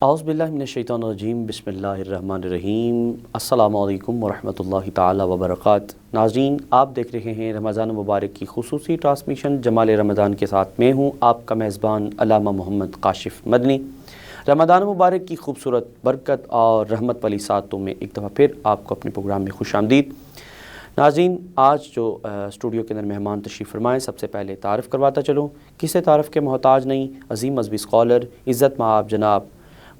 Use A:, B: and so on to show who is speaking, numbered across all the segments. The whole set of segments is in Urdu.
A: اعوذ باللہ من الشیطان الرجیم بسم اللہ الرحمن الرحیم السلام علیکم ورحمۃ اللہ تعالی وبرکاتہ۔ ناظرین، آپ دیکھ رہے ہیں رمضان مبارک کی خصوصی ٹرانسمیشن جمال رمضان کے ساتھ میں ہوں آپ کا میزبان علامہ محمد کاشف مدنی۔ رمضان مبارک کی خوبصورت برکت اور رحمت والی ساعتوں میں ایک دفعہ پھر آپ کو اپنے پروگرام میں خوش آمدید۔ ناظرین، آج جو اسٹوڈیو کے اندر مہمان تشریف فرمائیں، سب سے پہلے تعارف کرواتا چلوں، کسی تعارف کے محتاج نہیں، عظیم مذہبی اسکالر، عزت مآب جناب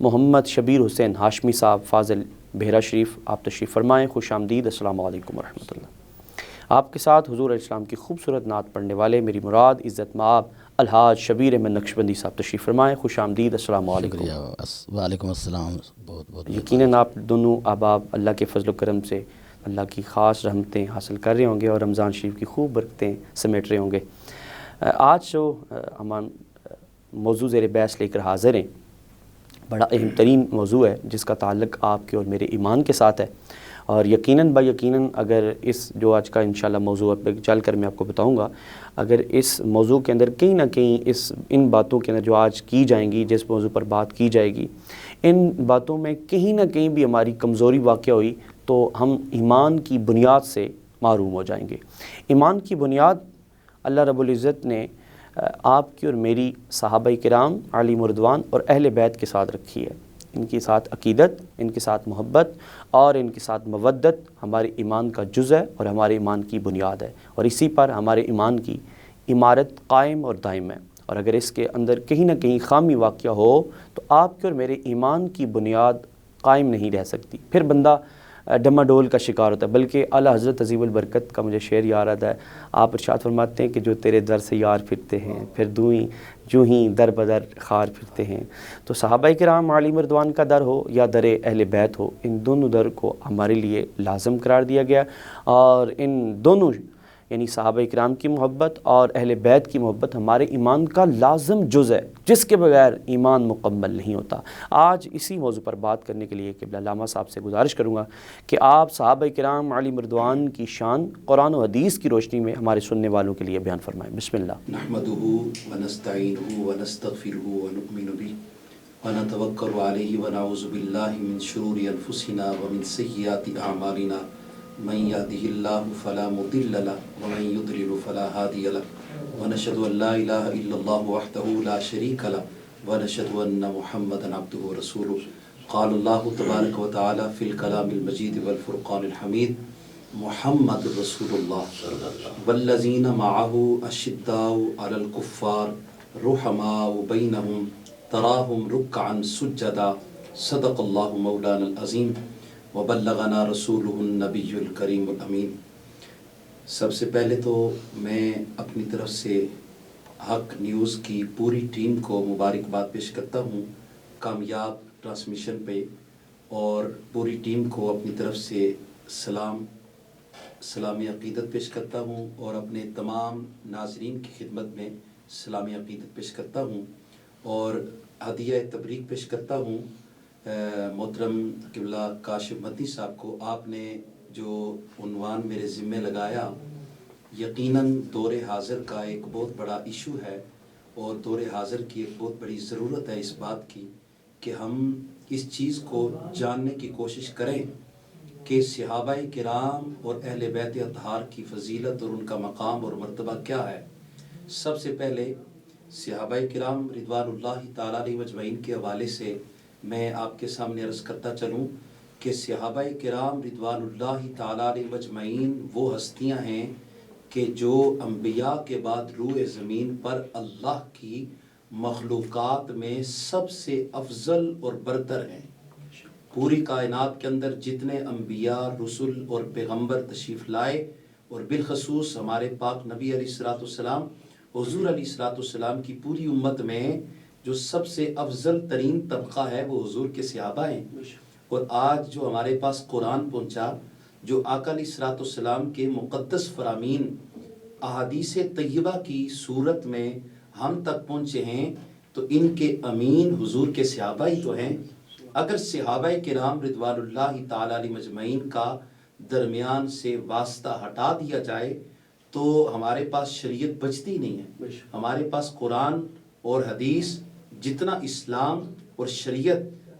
A: محمد شبیر حسین ہاشمی صاحب فاضل بحیرہ شریف، آپ تشریف فرمائیں، خوش آمدید۔ السلام علیکم ورحمۃ اللہ۔ آپ کے ساتھ حضور علیہ السلام کی خوبصورت نعت پڑھنے والے میری مراد عزت مآب الحاج شبیر احمد نقشبندی صاحب تشریف فرمائیں، خوش آمدید۔ السلام علیکم۔
B: وعلیکم السلام۔ بہت
A: یقیناً آپ دونوں احباب اللہ کے فضل و کرم سے اللہ کی خاص رحمتیں حاصل کر رہے ہوں گے اور رمضان شریف کی خوب برکتیں سمیٹ رہے ہوں گے۔ آج جو ہم موضوع زیر بحث لے کر حاضر ہیں، بڑا اہم ترین موضوع ہے جس کا تعلق آپ کے اور میرے ایمان کے ساتھ ہے، اور یقیناً یقیناً اگر اس جو آج کا انشاءاللہ موضوع پہ چل کر میں آپ کو بتاؤں گا، اگر اس موضوع کے اندر کہیں نہ کہیں ان باتوں کے اندر جو آج کی جائیں گی، جس موضوع پر بات کی جائے گی، ان باتوں میں کہیں نہ کہیں بھی ہماری کمزوری واقع ہوئی تو ہم ایمان کی بنیاد سے محروم ہو جائیں گے۔ ایمان کی بنیاد اللہ رب العزت نے آپ کی اور میری صحابہ کرام علی مردوان اور اہل بیت کے ساتھ رکھی ہے۔ ان کے ساتھ عقیدت، ان کے ساتھ محبت اور ان کے ساتھ مودت ہمارے ایمان کا جز ہے اور ہمارے ایمان کی بنیاد ہے، اور اسی پر ہمارے ایمان کی عمارت قائم اور دائم ہے۔ اور اگر اس کے اندر کہیں نہ کہیں خامی واقع ہو تو آپ کے اور میرے ایمان کی بنیاد قائم نہیں رہ سکتی، پھر بندہ ڈما ڈول کا شکار ہوتا ہے۔ بلکہ اعلیٰ حضرت عظیم البرکت کا مجھے شعر یاد آتا ہے، آپ ارشاد فرماتے ہیں کہ جو تیرے در سے یار پھرتے ہیں، پھر جو ہی در بدر خار پھرتے ہیں۔ تو صحابہ کرام علی مردوان کا در ہو یا در اہل بیت ہو، ان دونوں در کو ہمارے لیے لازم قرار دیا گیا، اور ان دونوں یعنی صحابہ کرام کی محبت اور اہل بیت کی محبت ہمارے ایمان کا لازم جز ہے، جس کے بغیر ایمان مکمل نہیں ہوتا۔ آج اسی موضوع پر بات کرنے کے لیے قبلہ علامہ صاحب سے گزارش کروں گا کہ آپ صحابہ کرام علی مردوان کی شان قرآن و حدیث کی روشنی میں ہمارے سننے والوں کے لیے بیان فرمائیں۔ بسم اللہ۔
C: نحمده ونستعینه ونستغفره ونؤمن به ونتوکل علیہ ونعوذ باللہ من شرور انفسنا ومن سیئات اعمالنا، من یهده اللہ فلا مضل له ومن یضلل فلا هادی له، ونشهد ان لا الہ الا اللہ وحدہ لا شریک له، ونشهد ان محمدا عبدہ ورسولہ۔ قال اللہ تبارک وتعالی فی الکلام المجید والفرقان الحمید، محمد رسول اللہ والذین معه اشداء علی الکفار رحماء بینہم تراہم رکعا سجدا، صدق اللہ مولانا العظیم وبلغنا رسولہ النبی الکریم الامین۔ سب سے پہلے تو میں اپنی طرف سے حق نیوز کی پوری ٹیم کو مبارکباد پیش کرتا ہوں کامیاب ٹرانسمیشن پہ، اور پوری ٹیم کو اپنی طرف سے سلامی عقیدت پیش کرتا ہوں، اور اپنے تمام ناظرین کی خدمت میں سلامی عقیدت پیش کرتا ہوں، اور ہدیہ تبریک پیش کرتا ہوں محترم قبلہ کاشف مدنی صاحب کو۔ آپ نے جو عنوان میرے ذمہ لگایا، یقیناً دور حاضر کا ایک بہت بڑا ایشو ہے، اور دور حاضر کی ایک بہت بڑی ضرورت ہے اس بات کی کہ ہم اس چیز کو جاننے کی کوشش کریں کہ صحابہ کرام اور اہل بیت اطہار کی فضیلت اور ان کا مقام اور مرتبہ کیا ہے۔ سب سے پہلے صحابہ کرام رضوان اللہ تعالیٰ علیہ مجمعین کے حوالے سے میں آپ کے سامنے عرض کرتا چلوں کہ صحابہ کرام رضوان اللہ تعالیٰ علیہ مجمعین وہ ہستیاں ہیں کہ جو انبیاء کے بعد روئے زمین پر اللہ کی مخلوقات میں سب سے افضل اور برتر ہیں۔ پوری کائنات کے اندر جتنے انبیاء، رسول اور پیغمبر تشریف لائے، اور بالخصوص ہمارے پاک نبی علیہ الصلوۃ والسلام حضور علیہ الصلوۃ والسلام کی پوری امت میں جو سب سے افضل ترین طبقہ ہے وہ حضور کے صحابہ ہیں۔ اور آج جو ہمارے پاس قرآن پہنچا، جو آقا علیہ الصلوۃ والسلام کے مقدس فرامین احادیث طیبہ کی صورت میں ہم تک پہنچے ہیں، تو ان کے امین حضور کے صحابہ ہی تو ہیں۔ اگر صحابہ کرام رضوان اللہ تعالیٰ علیہ مجمعین کا درمیان سے واسطہ ہٹا دیا جائے تو ہمارے پاس شریعت بچتی نہیں ہے۔ ہمارے پاس قرآن اور حدیث جتنا اسلام اور شریعت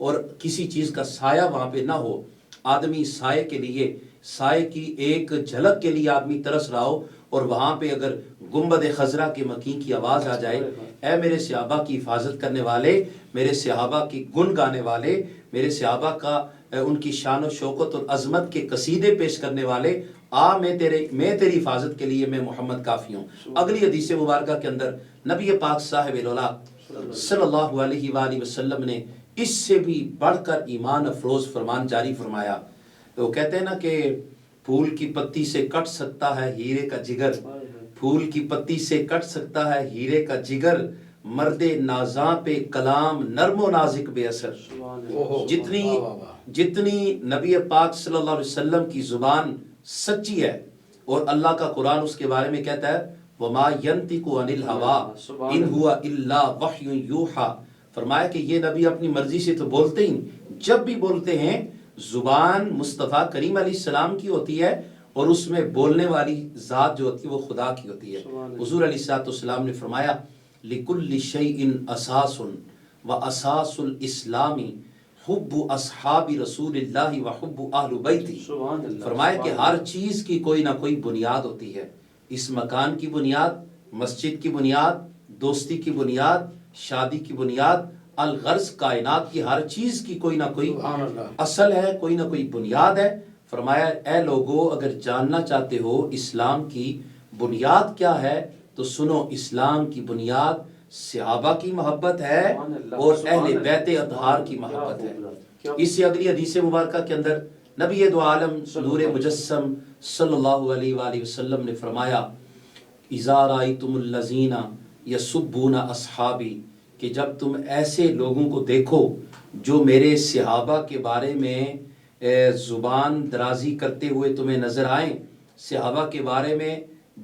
C: اور کسی چیز کا سایہ وہاں پہ نہ ہو، آدمی سائے کے لیے، سائے کی ایک جھلک کے لیے آدمی ترس رہا ہو، اور وہاں پہ اگر گنبد خضرا کے مکین کی آواز آ جائے، اے میرے صحابہ کی حفاظت کرنے والے، میرے صحابہ کی گن گانے والے، میرے صحابہ کا ان کی شان و شوکت اور عظمت کے قصیدے پیش کرنے والے، میں تیری حفاظت کے لیے میں محمد کافی ہوں۔ اگلی حدیث مبارکہ کے اندر نبی پاک صاحب العلا صلی اللہ علیہ وآلہ وسلم نے اس سے بھی بڑھ کر ایمان افروز فرمان جاری فرمایا۔ وہ کہتے ہیں نا کہ پھول کی پتی سے کٹ سکتا ہے ہیرے کا جگر، پھول کی پتی سے کٹ سکتا ہے ہیرے کا جگر، مرد نازاں پہ کلام نرم و نازک بے اثر۔ جتنی نبی پاک صلی اللہ علیہ وسلم کی زبان سچی ہے، اور اللہ کا قرآن اس کے بارے میں کہتا ہے وَمَا يَنْتِقُ عَنِ الْهَوَىٰ إِنْ هُوَ إِلَّا وَحْيٌ يُوحَىٰ، فرمایا کہ یہ نبی اپنی مرضی سے تو بولتے ہی نہیں، جب بھی بولتے ہیں زبان مصطفیٰ کریم علیہ السلام کی ہوتی ہے، اور اس میں بولنے والی ذات جو ہوتی ہے وہ خدا کی ہوتی ہے۔ حضور علیہ السلام نے فرمایا لِكُلِّ شَيْءٍ أَسَاسٌ وَأَسَاسُ الْإِسْلَامِ حب اصحاب رسول اللہ وحب اہل بیتی، فرمایا کہ ہر چیز کی کوئی نہ کوئی بنیاد ہوتی ہے، اس مکان کی بنیاد، مسجد کی بنیاد، دوستی کی بنیاد، شادی کی بنیاد، الغرض کائنات کی ہر چیز کی کوئی نہ کوئی اصل ہے، کوئی نہ کوئی بنیاد ہے۔ فرمایا اے لوگو اگر جاننا چاہتے ہو اسلام کی بنیاد کیا ہے تو سنو، اسلام کی بنیاد صحابہ کی محبت ہے اور اہل بیت اطہار کی محبت ہے۔ اس سے اگلی حدیث مبارکہ کے اندر نبی دو عالم نور مجسم صلی اللہ علیہ وآلہ وسلم نے فرمایا اذا رأیتم الذین یسبون اصحابی، کہ جب تم ایسے لوگوں کو دیکھو جو میرے صحابہ کے بارے میں زبان درازی کرتے ہوئے تمہیں نظر آئیں، صحابہ کے بارے میں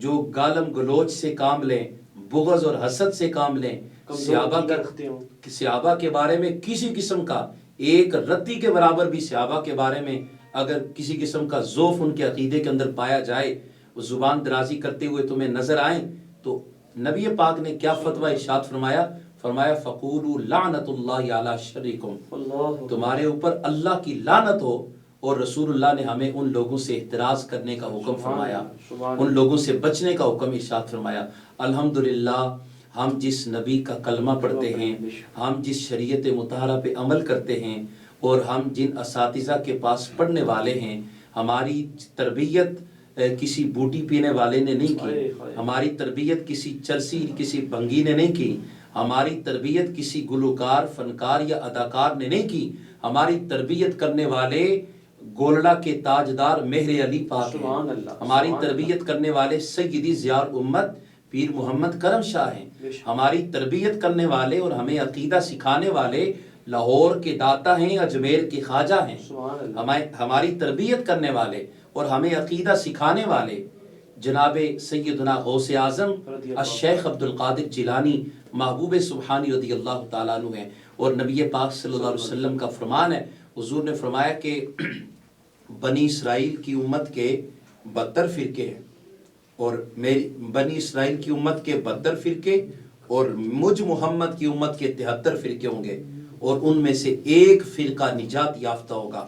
C: جو گالم گلوچ سے کام لیں، بغض اور حسد سے کام لیں، صحابہ کے بارے میں کسی قسم کا ایک رتی کے برابر بھی صحابہ کے بارے میں اگر کسی قسم کا ذوف ان کے عقیدے کے اندر پایا جائے، وہ زبان درازی کرتے ہوئے تمہیں نظر آئیں، تو نبی پاک نے کیا فتویٰ ارشاد فرمایا؟ فرمایا فقولوا لعنت اللہ علی شرکم، تمہارے اوپر اللہ کی لعنت ہو۔ اور رسول اللہ نے ہمیں ان لوگوں سے احتراز کرنے کا حکم فرمایا، ان لوگوں سے بچنے کا حکم ارشاد فرمایا۔ الحمدللہ ہم جس نبی کا کلمہ پڑھتے ہیں، ہم جس شریعت مطہرہ پہ عمل کرتے ہیں، اور ہم جن اساتذہ کے پاس پڑھنے والے ہیں، ہماری تربیت کسی بوٹی پینے والے نے نہیں کی، ہماری تربیت کسی چرسی کسی بنگی نے نہیں کی، ہماری تربیت کسی گلوکار فنکار یا اداکار نے نہیں کی، ہماری تربیت کرنے والے گولڑا کے تاجدار مہر علی پاک ہیں، ہماری تربیت کرنے والے سیدی ضیاء الامت پیر محمد کرم شاہ ہیں، ہماری تربیت کرنے والے اور ہمیں عقیدہ سکھانے والے لاہور کے داتا ہیں، اجمیر کے خواجہ ہیں، ہماری تربیت کرنے والے اور ہمیں عقیدہ سکھانے والے جناب سیدنا غوث اعظم الشیخ عبد القادر جیلانی محبوب سبحانی رضی اللہ تعالیٰ عنہ ہیں۔ اور نبی پاک صلی اللہ علیہ وسلم کا فرمان ہے، حضور نے فرمایا کہ بنی اسرائیل کی امت کے 72 فرقے ہیں، اور میری بنی اسرائیل کی امت کے 72 فرقے اور مجھ محمد کی امت کے 73 فرقے ہوں گے، اور ان میں سے ایک فرقہ نجات یافتہ ہوگا۔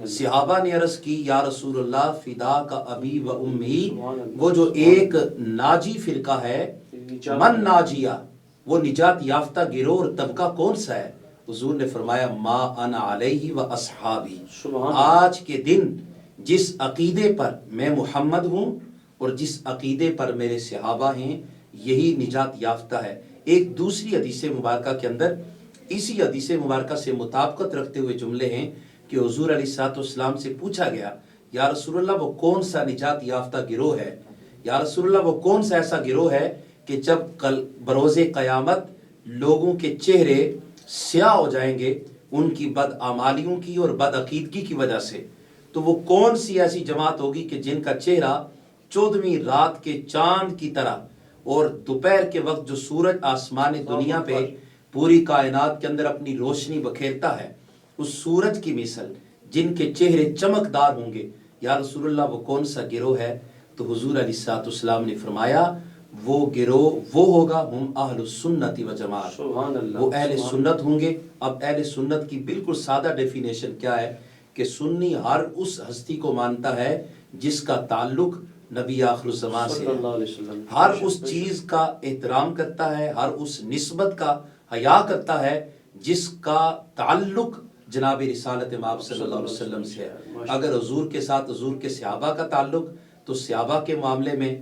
C: صحابہ نے عرض کی یا رسول اللہ فدا کا ابی و امی، وہ جو ایک ناجی فرقہ ہے، من ناجیہ، وہ نجات یافتہ گروہ اور طبقہ کون سا ہے؟ حضور نے فرمایا ما انا علیہ و اصحابی، آج کے دن جس عقیدے پر میں محمد ہوں اور جس عقیدے پر میرے صحابہ ہیں، یہی نجات یافتہ ہے۔ ایک دوسری حدیث مبارکہ کے اندر اسی حدیث مبارکہ سے مطابقت رکھتے ہوئے جملے ہیں کہ حضور علیہ السلام سے پوچھا گیا یا رسول اللہ وہ کون سا نجات یافتہ گروہ ہے، یا رسول اللہ وہ کون سا ایسا گروہ ہے کہ جب کل بروز قیامت لوگوں کے چہرے سیاہ ہو جائیں گے ان کی بدعمالیوں کی اور بدعقیدگی کی وجہ سے، تو وہ کون سی ایسی جماعت ہوگی کہ جن کا چہرہ 14ویں رات کے چاند کی طرح، اور دوپہر کے وقت جو سورج آسمان دنیا پہ پوری کائنات کے اندر اپنی روشنی بکھیرتا ہے، اس سورج کی مثل جن کے چہرے چمکدار ہوں گے، یا رسول اللہ وہ کون سا گروہ ہے؟ تو حضور علیہ السلام نے فرمایا وہ گروہ وہ ہوگا ہم اہل سنت و جماعت،
A: سبحان اللہ،
C: وہ اہل
A: سبحان
C: سنت ہوں گے۔ اب اہل سنت کی بالکل سادہ ڈیفینیشن کیا ہے کہ سنی ہر اس ہستی کو مانتا ہے جس کا تعلق نبی آخر الزمان سے
A: صلی
C: ہے،
A: اللہ علیہ وسلم،
C: ہر اس چیز کا احترام کرتا ہے، ہر اس نسبت کا حیا کرتا ہے جس کا تعلق جناب رسالت مآب صلی اللہ علیہ وسلم سے ہے۔ اگر حضور کے ساتھ حضور کے صحابہ کا تعلق، تو صحابہ کے معاملے میں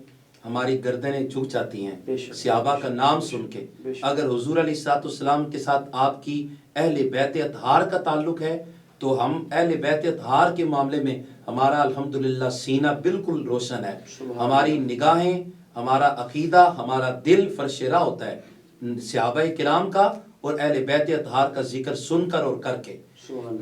C: ہماری گردنیں جھک جاتی ہیں صحابہ کا نام سن کے۔ اگر حضور علیہ السلام کے ساتھ آپ کی اہل بیت اطہار کا تعلق ہے تو ہم اہل بیت اطہار کے معاملے میں ہمارا الحمدللہ سینہ بالکل روشن ہے، ہماری نگاہیں، ہمارا عقیدہ، ہمارا دل فرش راہ ہوتا ہے صحابہ کرام کا اور اہل بیت اطہار کا ذکر سن کر اور کر کے۔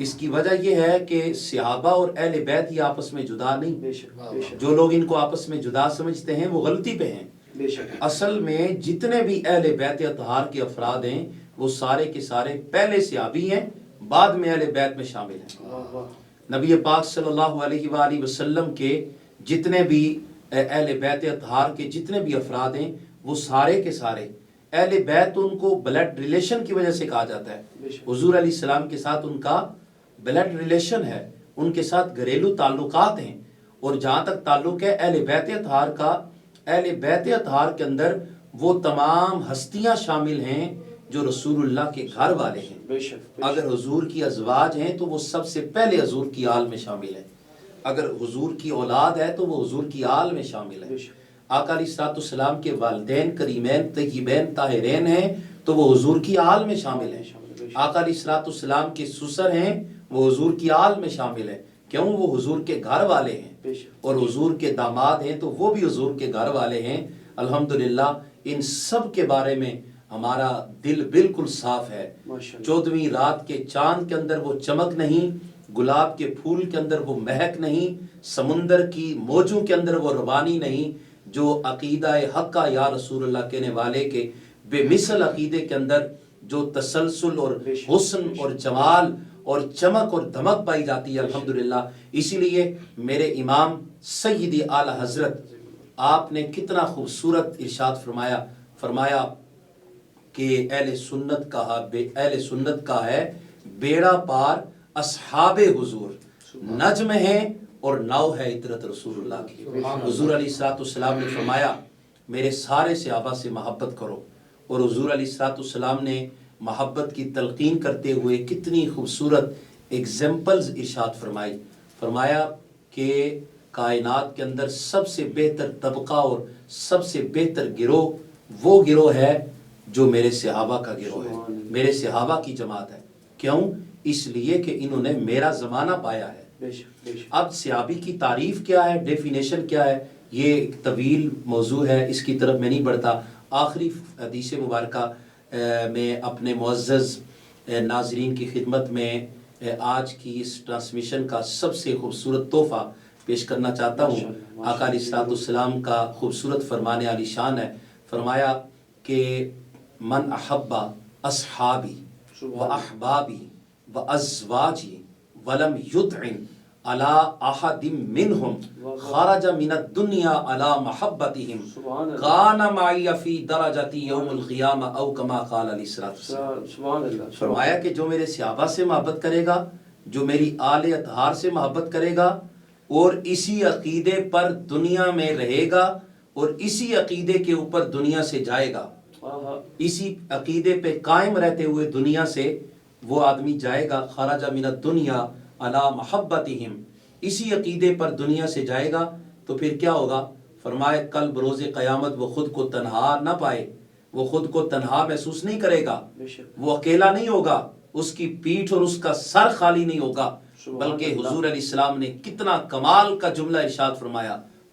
C: اس کی وجہ یہ ہے کہ صحابہ اور اہل بیت یہ آپس میں جدا نہیں، جو لوگ ان کو آپس میں جدا سمجھتے ہیں وہ غلطی پہ ہیں۔ اصل میں جتنے بھی اہل بیت اطہار کے افراد ہیں وہ سارے کے سارے پہلے صحابی ہیں، بعد میں اہل بیت میں شامل ہیں۔ نبی پاک صلی اللہ علیہ وآلہ وسلم کے جتنے بھی اہل بیت اطہار کے جتنے بھی افراد ہیں وہ سارے کے سارے اہل بیت، ان کو بلڈ ریلیشن کی وجہ سے کہا جاتا ہے۔ حضور علیہ السلام کے ساتھ ان کا بلڈ ریلیشن ہے، ان کے ساتھ گھریلو تعلقات ہیں۔ اور جہاں تک تعلق ہے اہل بیت اطہار کا، اہل بیت اطہار کے اندر وہ تمام ہستیاں شامل ہیں جو رسول اللہ کے گھر والے ہیں۔ اگر حضور کی ازواج ہیں تو وہ سب سے پہلے حضور کی آل میں شامل ہیں، اگر حضور کی اولاد ہے تو وہ حضور کی آل میں شامل ہے۔ آقا علیہ السلام کے والدین کریمین طیبین طاہرین ہیں تو وہ حضور کی آل میں شامل ہیں۔ آقا علیہ السلام کے سسر ہیں وہ حضور کی آل میں شامل ہیں، کیوں؟ وہ حضور کے گھر والے ہیں۔ اور حضور کے داماد ہیں تو وہ بھی حضور کے گھر والے ہیں۔ الحمدللہ ان سب کے بارے میں ہمارا دل بالکل صاف ہے۔ 14ویں رات کے چاند کے اندر وہ چمک نہیں، گلاب کے پھول کے اندر وہ مہک نہیں، سمندر کی موجوں کے اندر وہ روانی نہیں، جو عقیدہ حق کا یا رسول اللہ کہنے والے کے بے مثل عقیدے کے اندر جو تسلسل اور حسن اور جمال اور چمک اور دھمک پائی جاتی ہے الحمدللہ۔ اسی لیے میرے امام سیدی اعلی حضرت آپ نے کتنا خوبصورت ارشاد فرمایا کہ اہل سنت کا ہے بیڑا پار اصحاب حضور، نجم ہے اور ناؤ ہے عطرت رسول اللہ کی۔ حضور علیہ السلام نے فرمایا میرے سارے صحابہ سے محبت کرو، اور حضور علیہ السلام نے محبت کی تلقین کرتے ہوئے کتنی خوبصورت ایگزامپلز ارشاد فرمایا کہ کائنات کے اندر سب سے بہتر طبقہ اور سب سے بہتر گروہ وہ گروہ ہے جو میرے صحابہ کا گروہ ہے، میرے صحابہ کی جماعت ہے۔ کیوں؟ اس لیے کہ انہوں نے میرا زمانہ پایا ہے۔ اب صحابی کی تعریف کیا ہے، ڈیفینیشن کیا ہے، یہ ایک طویل موضوع ہے، اس کی طرف میں نہیں بڑھتا۔ آخری حدیث مبارکہ میں اپنے معزز ناظرین کی خدمت میں آج کی اس ٹرانسمیشن کا سب سے خوبصورت تحفہ پیش کرنا چاہتا ہوں۔ آقا علیہ السلام کا خوبصورت فرمان عالی شان ہے، فرمایا کہ من احب اصحابی و احبابی و ازواجی ولم یطعن علی احد منہم خرج من الدنیا علی محبتہم کان معی فی درجتی یوم القیامہ او کما قال علیہ السلام۔ فرمایا کہ جو میرے صحابہ سے محبت کرے گا، جو میری آل اطہار سے محبت کرے گا اور اسی عقیدے پر دنیا میں رہے گا اور اسی عقیدے کے اوپر دنیا سے جائے گا، اسی عقیدے پہ قائم رہتے ہوئے دنیا سے وہ آدمی جائے گا، خرج من الدنیا علی محبتہم، اسی عقیدے پر دنیا سے جائے گا، تو پھر کیا ہوگا؟ فرمائے کل بروز قیامت وہ خود کو تنہا نہ پائے، وہ خود کو تنہا محسوس نہیں کرے گا، وہ اکیلا نہیں ہوگا، اس کی پیٹھ اور اس کا سر خالی نہیں ہوگا، بلکہ حضور علیہ السلام نے کتنا کمال کا جملہ ارشاد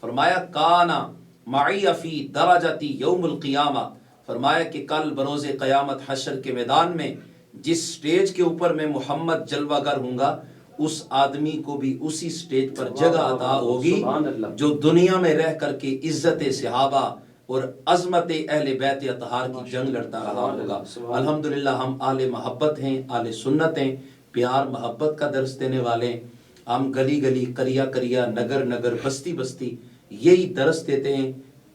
C: فرمایا کانا معی فی درجتی یوم القیامہ، فرمایا کہ کل بروز قیامت حشر کے میدان میں جس سٹیج کے اوپر میں محمد جلوہ گر ہوں گا، اس آدمی کو بھی اسی سٹیج پر جگہ عطا ہوگی جو دنیا میں رہ کر کے عزت صحابہ اور عظمت اہل بیت اطہار کی جنگ لڑتا رہا ہوگا۔ الحمدللہ ہم آل محبت ہیں، آل سنت ہیں، پیار محبت کا درس دینے والے ہیں۔ ہم گلی گلی، قریہ قریہ، نگر نگر، بستی بستی یہی درس دیتے ہیں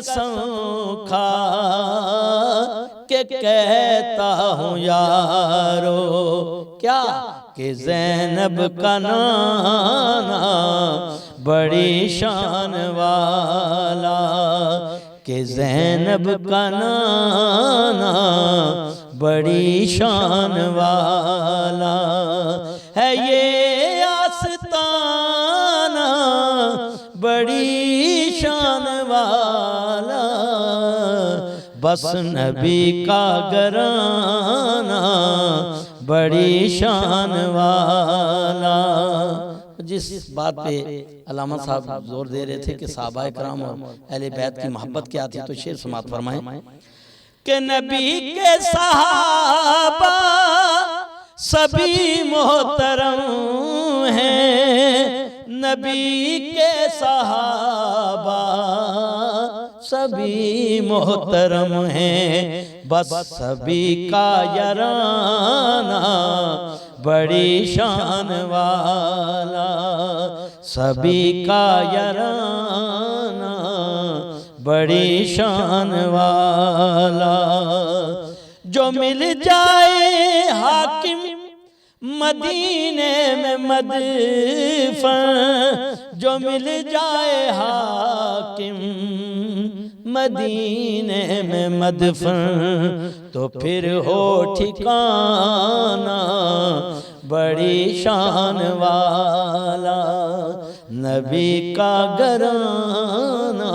D: قسم کھا کے کہتا ہوں یارو کیا کہ زینب کا نانا بڑی شان والا، کہ زینب کا نانا بڑی شان والا ہے، یہ آستانہ بڑی شان والا، بس نبی کا گھرانہ بڑی شان والا۔ جس بات پہ علامہ صاحب زور دے رہے تھے کہ صحابہ کرام اور اہل بیت کی محبت کیا تھی، تو شعر سماعت فرمائیں کہ نبی کے صحابہ سبھی محترم ہیں، نبی کے صحابہ سبھی محترم ہیں، بس سبھی کا یارانہ بڑی شان والا، سبھی کا یارانہ بڑی شان والا، جو مل جائے حاکم مدینے میں مدفن، جو مل جائے حاکم مدینے میں مدفن، تو پھر ہو ٹھکانہ بڑی شان والا، نبی کا گھرانہ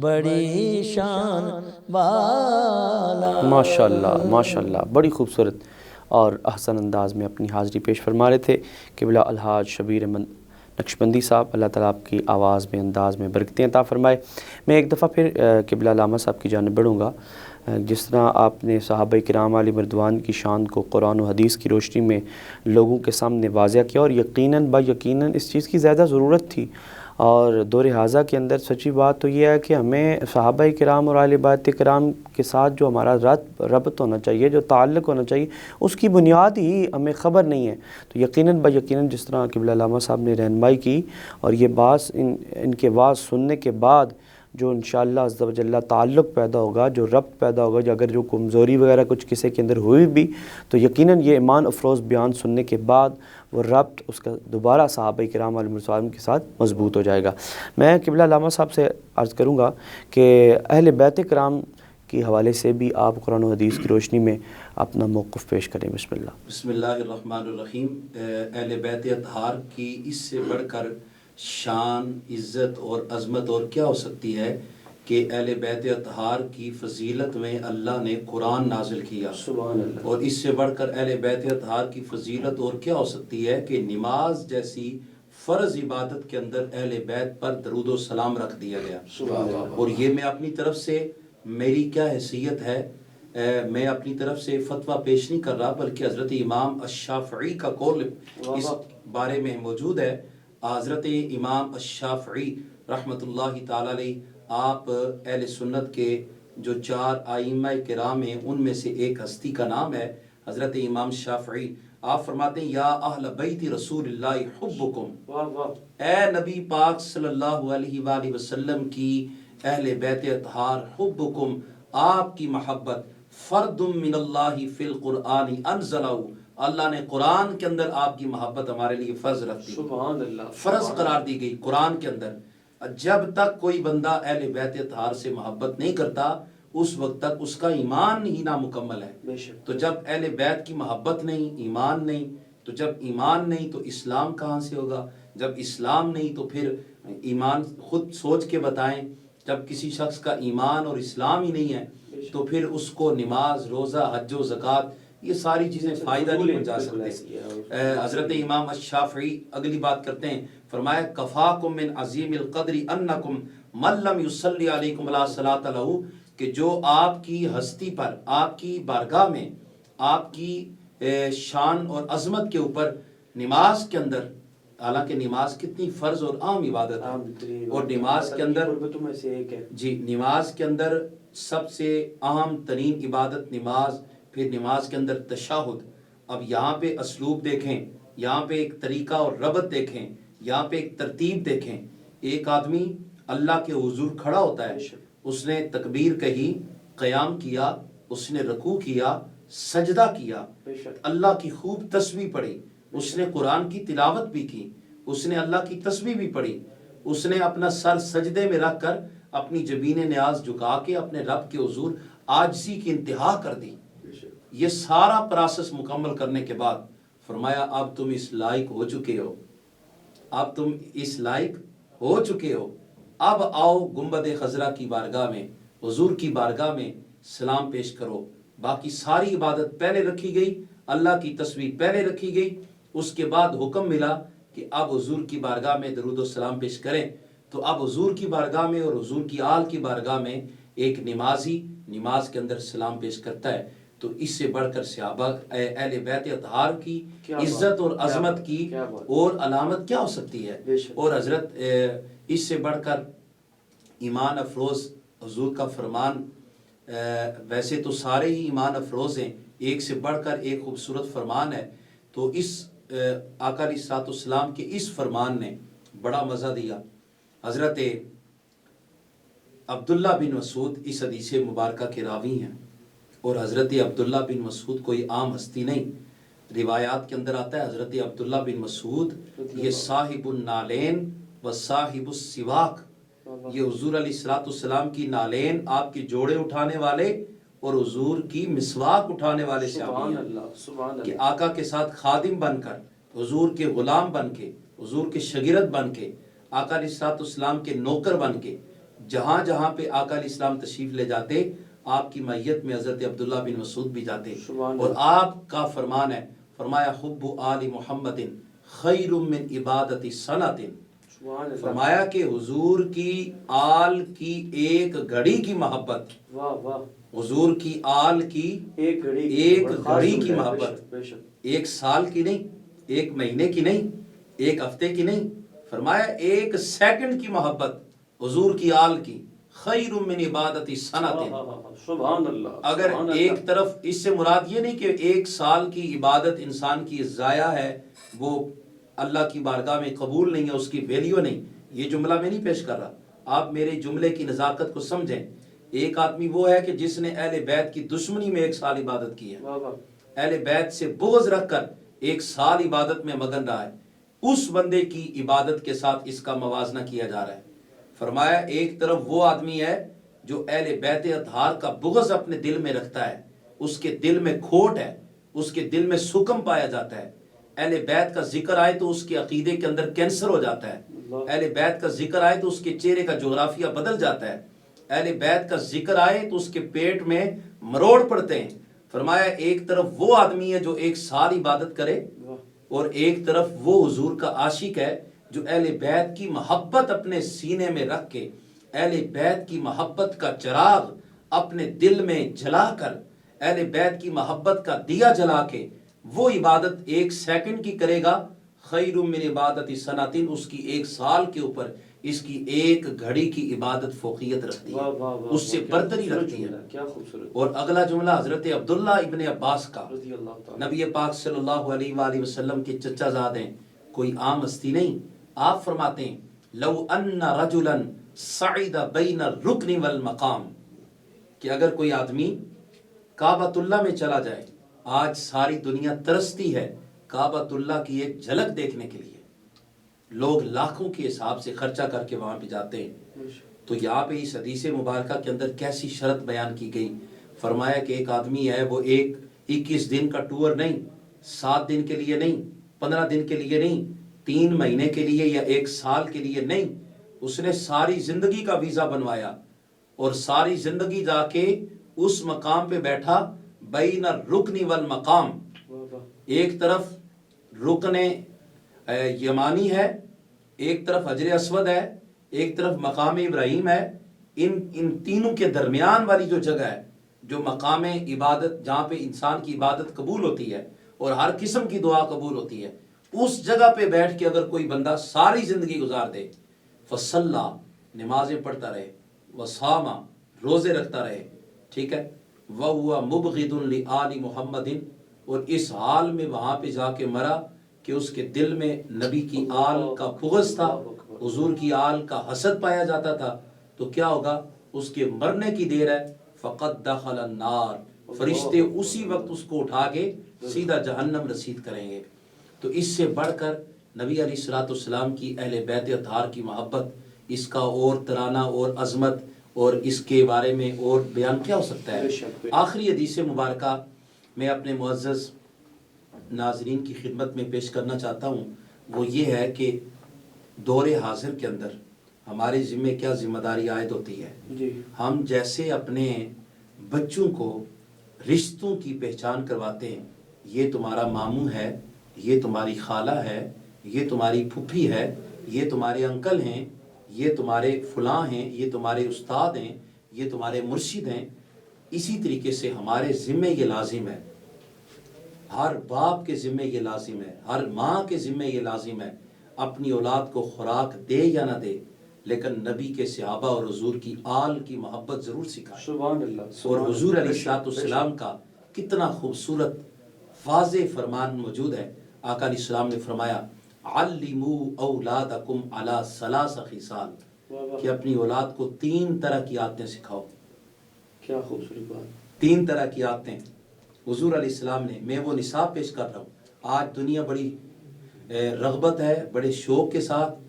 D: بڑی شان والا۔
A: ماشاءاللہ ماشاءاللہ، بڑی خوبصورت اور احسن انداز میں اپنی حاضری پیش فرما رہے تھے قبلہ الحاج شبیر احمد نقشبندی صاحب، اللہ تعالیٰ آپ کی آواز میں انداز میں برکتیں عطا فرمائے۔ میں ایک دفعہ پھر قبلہ علامہ صاحب کی جانب بڑھوں گا۔ جس طرح آپ نے صحابہ کرام علیہ مردوان کی شان کو قرآن و حدیث کی روشنی میں لوگوں کے سامنے واضح کیا، اور یقیناً با یقیناً اس چیز کی زیادہ ضرورت تھی، اور دور حاضہ کے اندر سچی بات تو یہ ہے کہ ہمیں صحابہ کرام اور اہل بیت کرام کے ساتھ جو ہمارا ربط ہونا چاہیے، جو تعلق ہونا چاہیے، اس کی بنیاد ہی ہمیں خبر نہیں ہے۔ تو یقیناً با یقیناً جس طرح قبلہ علامہ صاحب نے رہنمائی کی، اور یہ بات ان کے واعظ سننے کے بعد جو انشاءاللہ عز و جل تعلق پیدا ہوگا، جو ربط پیدا ہوگا، جو اگر جو کمزوری وغیرہ کچھ کسی کے اندر ہوئی بھی، تو یقیناً یہ ایمان افروز بیان سننے کے بعد وہ ربط اس کا دوبارہ صحابہ کرام علیہ السلام کے ساتھ مضبوط ہو جائے گا۔ میں قبلہ علامہ صاحب سے عرض کروں گا کہ اہل بیت کرام کے حوالے سے بھی آپ قرآن و حدیث کی روشنی میں اپنا موقف پیش کریں۔ بسم اللہ۔
C: بسم اللہ الرحمن الرحیم۔ اہل بیت اطہار کی اس سے بڑھ کر شان، عزت اور عظمت اور کیا ہو سکتی ہے کہ اہل بیت اطہار کی فضیلت میں اللہ نے قرآن نازل کیا،
A: سبحان اللہ۔
C: اور اس سے بڑھ کر اہل بیت اطہار کی فضیلت اور کیا ہو سکتی ہے کہ نماز جیسی فرض عبادت کے اندر اہل بیت پر درود و سلام رکھ دیا گیا۔
A: سبحان اللہ۔
C: اور یہ میں اپنی طرف سے، میری کیا حیثیت ہے، میں اپنی طرف سے فتویٰ پیش نہیں کر رہا، بلکہ حضرت امام الشافعی کا قول اس بارے میں موجود ہے۔ حضرت امام الشافعی رحمۃ اللہ تعالی علیہ، آپ اہل سنت کے جو 4 ائمہ کرام ہیں ان میں سے ایک ہستی کا نام ہے حضرت امام شافعی۔ آپ فرماتے ہیں یا اہل بیت رسول اللہ حبکم، اے نبی پاک صلی اللہ علیہ وآلہ وسلم کی اہل بیت اطہار، حبکم آپ کی محبت، فرد من اللہ فی القرآن انزلہ، اللہ نے قرآن کے اندر آپ کی محبت ہمارے لیے فرض رکھ دی،
A: سبحان اللہ،
C: فرض قرار دی گئی قرآن کے اندر۔ جب تک کوئی بندہ اہل بیت اطہار سے محبت نہیں کرتا اس وقت تک اس کا ایمان ہی نامکمل ہے۔
A: بے شک۔
C: تو جب اہل بیت کی محبت نہیں، ایمان نہیں، تو جب ایمان نہیں تو اسلام کہاں سے ہوگا؟ جب اسلام نہیں تو پھر ایمان خود سوچ کے بتائیں، جب کسی شخص کا ایمان اور اسلام ہی نہیں ہے تو پھر اس کو نماز، روزہ، حج و زکوٰۃ یہ ساری چیزیں فائدہ نہیں پہنچا سکتے۔ حضرت امام الشافعی اگلی بات کرتے ہیں، فرمایا کفاکم من عظیم القدر انکم من لم یصلی علیکم لا صلاۃ لہ، کہ جو آپ کی ہستی پر، آپ کی بارگاہ میں، آپ کی شان اور عظمت کے اوپر نماز کے اندر، حالانکہ نماز کتنی فرض اور عام عبادت ہے، اور نماز کے اندر
A: میں سے ایک ہے،
C: جی نماز کے اندر سب سے اہم ترین عبادت نماز، پھر نماز کے اندر تشہد۔ اب یہاں پہ اسلوب دیکھیں، یہاں پہ ایک طریقہ اور ربط دیکھیں، یہاں پہ ایک ترتیب دیکھیں۔ ایک آدمی اللہ کے حضور کھڑا ہوتا ہے اس نے تکبیر کہی، قیام کیا، اس نے رکوع کیا، سجدہ کیا، اللہ کی خوب تسبیح پڑھی، اس نے قرآن کی تلاوت بھی کی، اس نے اللہ کی تسبیح بھی پڑھی، اس نے اپنا سر سجدے میں رکھ کر اپنی جبین نیاز جھکا کے اپنے رب کے حضور عاجزی کی انتہا کر دی۔ یہ سارا پروسیس مکمل کرنے کے بعد فرمایا اب تم اس لائق ہو چکے ہو، اب تم اس لائق ہو چکے ہو، اب آؤ گنبد خضرا کی بارگاہ میں، حضور کی بارگاہ میں سلام پیش کرو۔ باقی ساری عبادت پہلے رکھی گئی، اللہ کی تسبیح پہلے رکھی گئی، اس کے بعد حکم ملا کہ اب حضور کی بارگاہ میں درود و سلام پیش کریں۔ تو اب حضور کی بارگاہ میں اور حضور کی آل کی بارگاہ میں ایک نمازی نماز کے اندر سلام پیش کرتا ہے، تو اس سے بڑھ کر صحابہ اہل بیت اطہار کی عزت اور عظمت کی اور علامت کیا ہو سکتی ہے؟ اور حضرت اس سے بڑھ کر ایمان افروز حضور کا فرمان، ویسے تو سارے ہی ایمان افروز ہیں، ایک سے بڑھ کر ایک خوبصورت فرمان ہے، تو اس آقا علیہ الصلوۃ والسلام کے اس فرمان نے بڑا مزہ دیا۔ حضرت عبداللہ بن مسعود اس حدیث مبارکہ کے راوی ہیں، اور حضرت عبداللہ بن مسعود کوئی عام ہستی نہیں، روایات کے اندر آتا ہے حضرت عبداللہ بن مسعود یہ صاحب النالین و صاحب السواک، یہ حضور علیہ الصلوۃ والسلام کی نالین آپ کے جوڑے اٹھانے والے اور حضور کی مسواک اٹھانے والے صحابی ہیں، کہ آقا کے ساتھ خادم بن کر، حضور کے غلام بن کے، حضور کے شاگرد بن کے، آقا علیہ الصلوۃ والسلام کے نوکر بن کے، جہاں جہاں پہ آقا علیہ السلام تشریف لے جاتے آپ کی میت میں حضرت عبداللہ بن مسعود بھی جاتے، اور آپ کا فرمان ہے، فرمایا حب آل محمد خیر من عبادت سنۃ، فرمایا کہ حضور کی آل کی ایک گھڑی کی محبت، حضور کی آل کی ایک گھڑی کی محبت، ایک سال کی نہیں، ایک مہینے کی نہیں، ایک ہفتے کی نہیں، فرمایا ایک سیکنڈ کی محبت حضور کی آل کی خیر من عبادت سنۃ۔
A: سبحان اللہ۔
C: اگر ایک طرف اس سے مراد یہ نہیں کہ ایک سال کی عبادت انسان کی ضائع ہے، وہ اللہ کی بارگاہ میں قبول نہیں ہے، اس کی ویلیو نہیں، یہ جملہ میں نہیں پیش کر رہا، آپ میرے جملے کی نزاکت کو سمجھیں۔ ایک آدمی وہ ہے کہ جس نے اہل بیت کی دشمنی میں ایک سال عبادت کی ہے، اہل بیت سے بغض رکھ کر ایک سال عبادت میں مگن رہا ہے، اس بندے کی عبادت کے ساتھ اس کا موازنہ کیا جا رہا ہے۔ فرمایا ایک طرف وہ آدمی ہے جو اہل بیت اطہار کا بغض اپنے دل میں رکھتا ہے، اس کے دل میں کھوٹ ہے، اس کے دل میں سکم پایا جاتا ہے، اہل بیت کا ذکر آئے تو اس کے عقیدے کے اندر کینسر ہو جاتا ہے، اہل بیت کا ذکر آئے تو اس کے چہرے کا جغرافیہ بدل جاتا ہے، اہل بیت کا ذکر آئے تو اس کے پیٹ میں مروڑ پڑتے ہیں۔ فرمایا ایک طرف وہ آدمی ہے جو ایک سال عبادت کرے، اور ایک طرف وہ حضور کا عاشق ہے جو اہل بیت کی محبت اپنے سینے میں رکھ کے، اہل بیت کی محبت کا چراغ اپنے دل میں جلا کر، اہل بیت کی محبت کا دیا جلا کے وہ عبادت ایک سیکنڈ کی کرے گا، خیر من عبادت سنۃ، اس کی ایک سال کے اوپر اس کی ایک گھڑی کی عبادت فوقیت رکھتی ہے، اس سے برتری رکھتی ہے۔ اور اگلا جملہ حضرت عبداللہ ابن عباس کا، نبی پاک صلی اللہ علیہ وآلہ وسلم کے چچا زاد ہیں، کوئی عام ہستی نہیں۔ آپ فرماتے ہیں لو ان رجلا صعد بین الرکن والمقام، کہ اگر کوئی آدمی کعبۃ اللہ میں چلا جائے، آج ساری دنیا ترستی ہے کعبۃ اللہ کی ایک جھلک دیکھنے کے لیے، لوگ لاکھوں کے حساب سے خرچہ کر کے وہاں پہ جاتے ہیں، تو یہاں پہ اس حدیث مبارکہ کے اندر کیسی شرط بیان کی گئی، فرمایا کہ ایک آدمی ہے وہ 21 دن کا ٹور نہیں، 7 دن کے لیے نہیں، 15 دن کے لیے نہیں، 3 مہینے کے لیے یا 1 سال کے لیے نہیں، اس نے ساری زندگی کا ویزا بنوایا اور ساری زندگی جا کے اس مقام پہ بیٹھا، بین الرکن والمقام، ایک طرف رکن یمانی ہے، ایک طرف حجر اسود ہے، ایک طرف مقام ابراہیم ہے، ان تینوں کے درمیان والی جو جگہ ہے، جو مقام عبادت جہاں پہ انسان کی عبادت قبول ہوتی ہے اور ہر قسم کی دعا قبول ہوتی ہے، اس جگہ پہ بیٹھ کے اگر کوئی بندہ ساری زندگی گزار دے، فصلہ نمازیں پڑھتا رہے، وصام روزے رکھتا رہے، ٹھیک ہے، وَهُوَ مُبْغِضٌ لِآلِ مُحَمَّدٍ، اور اس حال میں وہاں پہ جا کے مرا کہ اس کے دل میں نبی کی آل کا بغض تھا، حضور کی آل کا حسد پایا جاتا تھا، تو کیا ہوگا؟ اس کے مرنے کی دیر ہے فقط دخل النار، فرشتے اسی وقت اس کو اٹھا کے سیدھا جہنم رسید کریں گے۔ تو اس سے بڑھ کر نبی علیہ الصلوۃ والسلام کی اہل بیت اطہار کی محبت، اس کا اور ترانہ اور عظمت اور اس کے بارے میں اور بیان کیا ہو سکتا ہے؟ آخری حدیث مبارکہ میں اپنے معزز ناظرین کی خدمت میں پیش کرنا چاہتا ہوں، وہ یہ ہے کہ دور حاضر کے اندر ہمارے ذمہ کیا ذمہ داری عائد ہوتی ہے۔ ہم جیسے اپنے بچوں کو رشتوں کی پہچان کرواتے ہیں، یہ تمہارا ماموں ہے، یہ تمہاری خالہ ہے، یہ تمہاری پھوپھی ہے، یہ تمہارے انکل ہیں، یہ تمہارے فلاں ہیں، یہ تمہارے استاد ہیں، یہ تمہارے مرشد ہیں، اسی طریقے سے ہمارے ذمہ یہ لازم ہے، ہر باپ کے ذمہ یہ لازم ہے، ہر ماں کے ذمہ یہ لازم ہے، اپنی اولاد کو خوراک دے یا نہ دے لیکن نبی کے صحابہ اور حضور کی آل کی محبت ضرور سکھائے۔
A: سبحان اللہ۔
C: اور حضور علیہ السلام کا کتنا خوبصورت واضح فرمان موجود ہے۔ آقا علیہ السلام نے فرمایا علموا اولادکم علی ثلاث خصال، کہ اپنی اولاد کو 3 طرح کی عادتیں سکھاؤ۔
A: کیا خوبصورت بات۔
C: 3 طرح کی عادتیں حضور علیہ السلام نے، میں وہ نصاب پیش کر رہا ہوں۔ آج دنیا بڑی رغبت ہے، بڑے شوق کے ساتھ،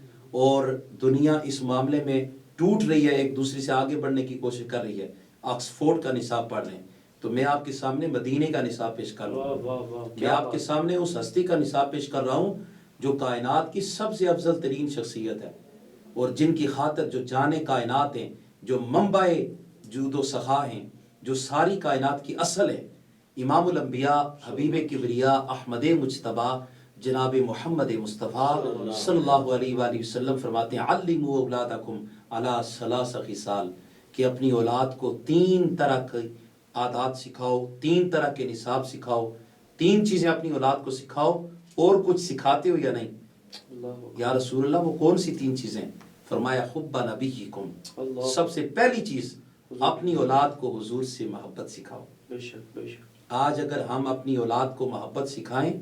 C: اور دنیا اس معاملے میں ٹوٹ رہی ہے، ایک دوسرے سے آگے بڑھنے کی کوشش کر رہی ہے، آکسفورڈ کا نصاب پڑھ رہے ہیں، تو میں آپ کے سامنے مدینے کا نصاب پیش کر رہا ہوں۔ میں آپ کے سامنے اس ہستی کا نصاب پیش کر رہا ہوں جو کائنات کی سب سے افضل ترین شخصیت ہے، اور جن کی خاطر جو جان کائنات ہیں، جو منبع جود و سخا ہیں، جو ساری کائنات کی اصل ہے، امام الانبیاء حبیب کبریا احمد مجتبیٰ جناب محمد مصطفیٰ صلی اللہ علیہ وآلہ وسلم فرماتے ہیں علموا اولادکم علی ثلاث خصال، کہ اپنی اولاد کو 3 طرح کے عادات سکھاؤ، 3 طرح کے نصاب سکھاؤ، 3 چیزیں اپنی اولاد کو سکھاؤ، اور کچھ سکھاتے ہو یا نہیں؟ یا رسول اللہ وہ کون سی 3 چیزیں؟ فرمایا حب نبیکم، سب سے پہلی چیز اپنی اولاد کو حضور سے محبت سکھاؤ۔
A: بے شک بے شک۔
C: آج اگر ہم اپنی اولاد کو محبت سکھائیں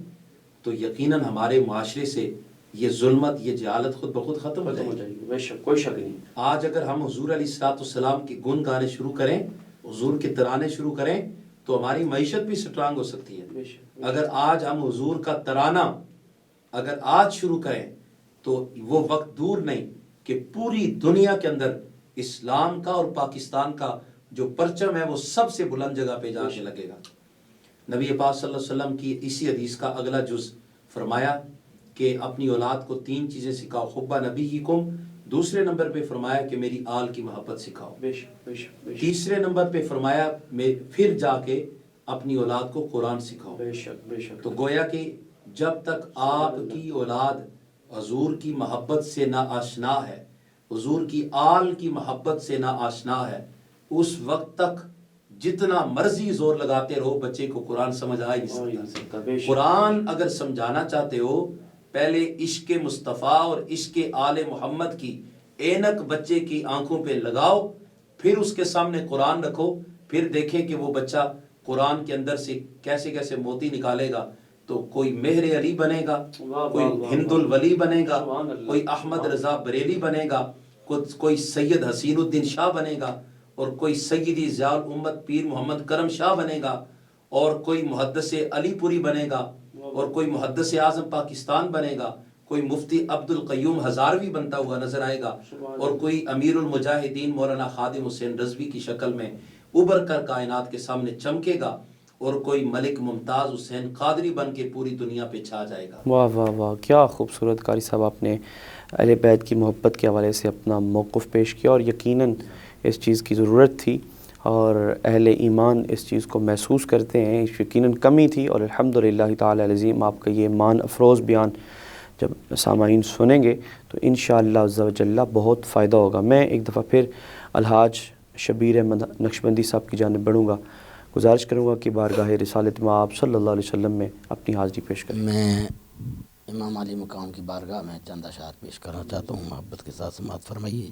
C: تو یقیناً ہمارے معاشرے سے یہ ظلمت، یہ جہالت خود بخود ختم ہو جائے گی۔
A: بے شک، کوئی شک نہیں۔
C: آج اگر ہم حضور علیہ السلام کے گن گانے شروع کریں، حضور کے ترانے شروع کریں تو ہماری معیشت بھی سٹرانگ ہو سکتی ہے۔ اگر آج ہم حضور کا ترانہ اگر آج شروع کریں تو وہ وقت دور نہیں کہ پوری دنیا کے اندر اسلام کا اور پاکستان کا جو پرچم ہے وہ سب سے بلند جگہ پہ جا کے لگے گا۔ نبی پاک صلی اللہ علیہ وسلم کی اسی حدیث کا اگلا جز فرمایا کہ اپنی اولاد کو 3 چیزیں سکھاؤ، حب نبیکم، دوسرے نمبر پہ فرمایا کہ میری آل کی محبت سکھاؤ،
A: بے شک بے شک بے شک،
C: تیسرے نمبر پہ فرمایا پھر جا کے اپنی اولاد کو قرآن سکھاؤ۔
A: بے شک بے شک۔
C: تو گویا کہ جب تک آپ کی اولاد حضور کی محبت سے نہ آشنا ہے، حضور کی آل کی محبت سے نہ آشنا ہے، اس وقت تک جتنا مرضی زور لگاتے رہو بچے کو قرآن سمجھ آ ہی نہیں سکتا۔ قرآن اگر سمجھانا چاہتے ہو پہلے عشق مصطفیٰ اور عشق آل محمد کی اینک بچے کی آنکھوں پہ لگاؤ، پھر اس کے سامنے قرآن رکھو، پھر دیکھیں کہ وہ بچہ قرآن کے اندر سے کیسے کیسے موتی نکالے گا۔ تو کوئی مہر علی بنے گا، کوئی ہند الولی بنے گا، کوئی احمد رضا بریلی بنے گا، کوئی سید حسین الدین شاہ بنے گا، اور کوئی سیدی ضیاء الامت پیر محمد کرم شاہ بنے گا، اور کوئی محدث علی پوری بنے گا، اور کوئی محدث اعظم پاکستان بنے گا، کوئی مفتی عبد القیوم ہزاروی بنتا ہوا نظر آئے گا، اور کوئی امیر المجاہدین مولانا خادم حسین رضوی کی شکل میں ابھر کر کائنات کے سامنے چمکے گا، اور کوئی ملک ممتاز حسین قادری بن کے پوری دنیا پہ چھا جائے گا۔
A: واہ واہ واہ، کیا خوبصورت قاری صاحب آپ نے اہل بیت کی محبت کے حوالے سے اپنا موقف پیش کیا، اور یقیناً اس چیز کی ضرورت تھی، اور اہل ایمان اس چیز کو محسوس کرتے ہیں، یقیناً کمی تھی، اور الحمدللہ تعالی العظیم آپ کا یہ ایمان افروز بیان جب سامعین سنیں گے تو انشاءاللہ عز و جل بہت فائدہ ہوگا۔ میں ایک دفعہ پھر الحاج شبیر احمد نقشبندی صاحب کی جانب بڑھوں گا، گزارش کروں گا کہ بارگاہ رسالت میں آپ صلی اللہ علیہ وسلم میں اپنی حاضری پیش کریں۔
B: میں امام علی مقام کی بارگاہ میں چند اشعار پیش کرنا چاہتا ہوں، محبت کے ساتھ سماعت فرمائیے۔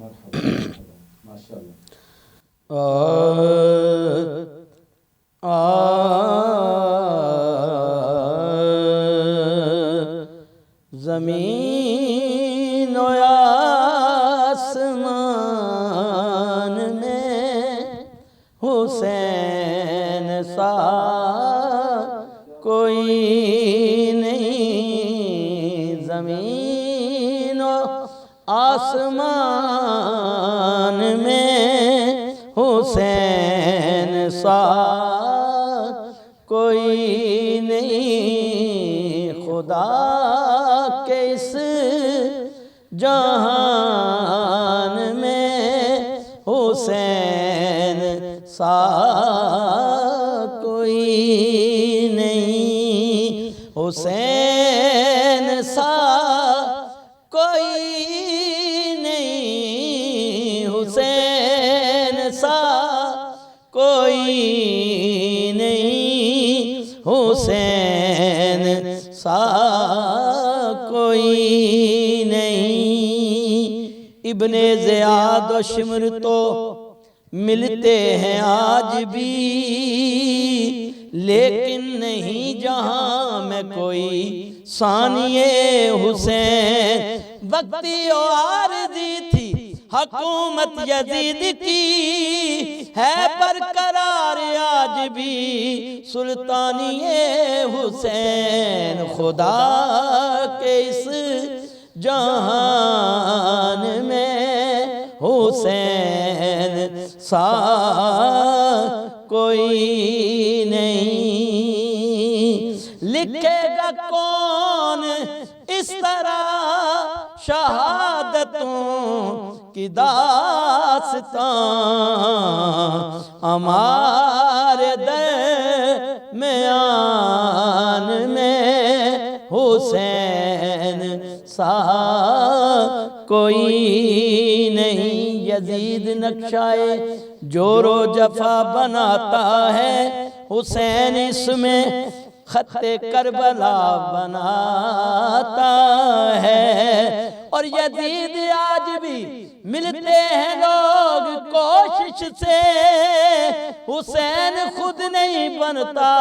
D: زمین و آسمان میں آسمان میں حسین سا کوئی نہیں، خدا کے اس جہان میں حسین سا کوئی نہیں، حسین سا کوئی نہیں، حسین سا کوئی نہیں، حسین سا کوئی نہیں۔ ابن زیاد و شمر تو ملتے ہیں آج بھی، لیکن نہیں جہاں میں کوئی ثانی حسین۔ وقتی و عارضی تھی حکومت یزید کی، ہے برقرار آج بھی سلطانی حسین۔ خدا کے اس جہان میں حسین سا کوئی نہیں۔ لکھے گا کون اس طرح شہادتوں کی داستان، ہمارے درمیان میں حسین سا کوئی نہیں۔ یزید نقشائے جور و جفا بناتا ہے، حسین اس میں خط کربلا بناتا ہے۔ اور یزید آج بھی ملتے ہیں لوگ کوشش سے، حسین خود نہیں بنتا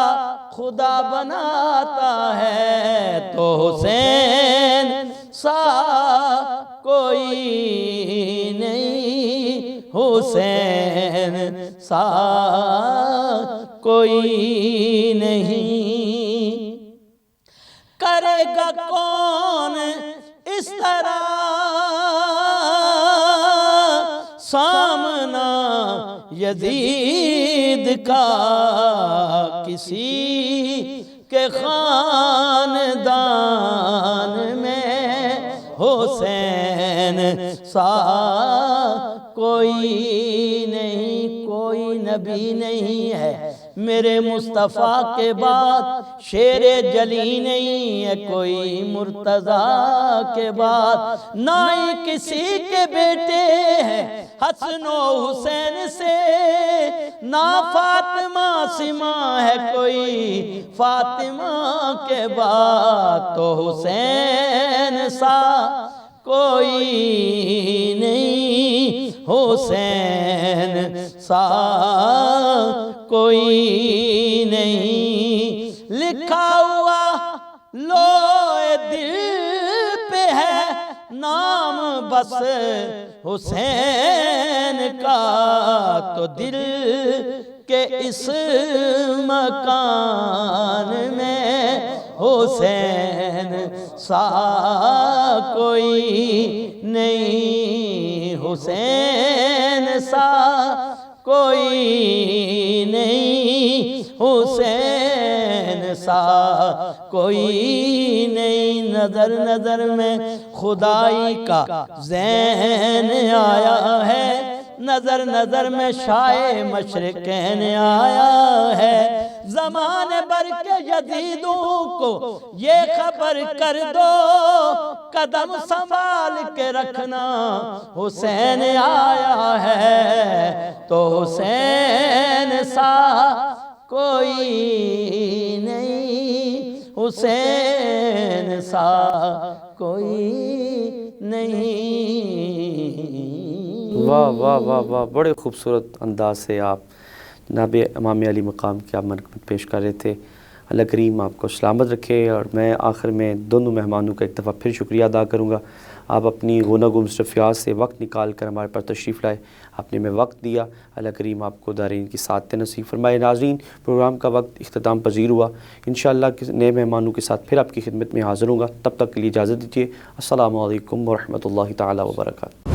D: خدا بناتا ہے۔ تو حسین سا کوئی نہیں، حسین سا کوئی نہیں۔ کرے گا کون اس طرح سامنا یزید کا، کسی کے خاندان میں حسین سا کوئی نہیں۔ کوئی نبی نہیں ہے میرے مصطفیٰ کے بعد، شیر جلی نہیں ہے کوئی مرتضیٰ کے بعد، نہ ہی کسی کے بیٹے ہیں حسن و حسین سے، نہ فاطمہ سما ہے کوئی فاطمہ کے بعد۔ تو حسین سا کوئی نہیں، حسین سا کوئی نہیں۔ لکھا ہوا لوح دل پہ ہے نام بس حسین کا، تو دل کے اس مکان میں حسین سا کوئی نہیں، حسین سا کوئی نہیں، حسین سا کوئی نہیں۔ نظر نظر میں خدائی کا ذہن آیا ہے، نظر نظر میں شاہ مشرقین آیا ہے۔ زمانے بھر کے یزیدوں کو یہ خبر کر دو، قدم سنبھال کے رکھنا حسین آیا ہے۔ تو حسین سا کوئی نہیں، حسین سا کوئی نہیں۔
A: واہ واہ واہ واہ، بڑے خوبصورت انداز سے آپ جناب امام علی مقام کی آپ منقبت پیش کر رہے تھے۔ اللہ کریم آپ کو سلامت رکھے، اور میں آخر میں دونوں مہمانوں کا ایک دفعہ پھر شکریہ ادا کروں گا۔ آپ اپنی گناہ و مصروفیات سے وقت نکال کر ہمارے پاس تشریف لائے، آپ نے ہمیں وقت دیا۔ اللہ کریم آپ کو دارین کی سعادت نصیب فرمائے۔ ناظرین، پروگرام کا وقت اختتام پذیر ہوا، انشاءاللہ نئے مہمانوں کے ساتھ پھر آپ کی خدمت میں حاضر ہوں گا۔ تب تک کے لیے اجازت دیجیے۔ السلام علیکم ورحمۃ اللہ تعالیٰ وبرکاتہ۔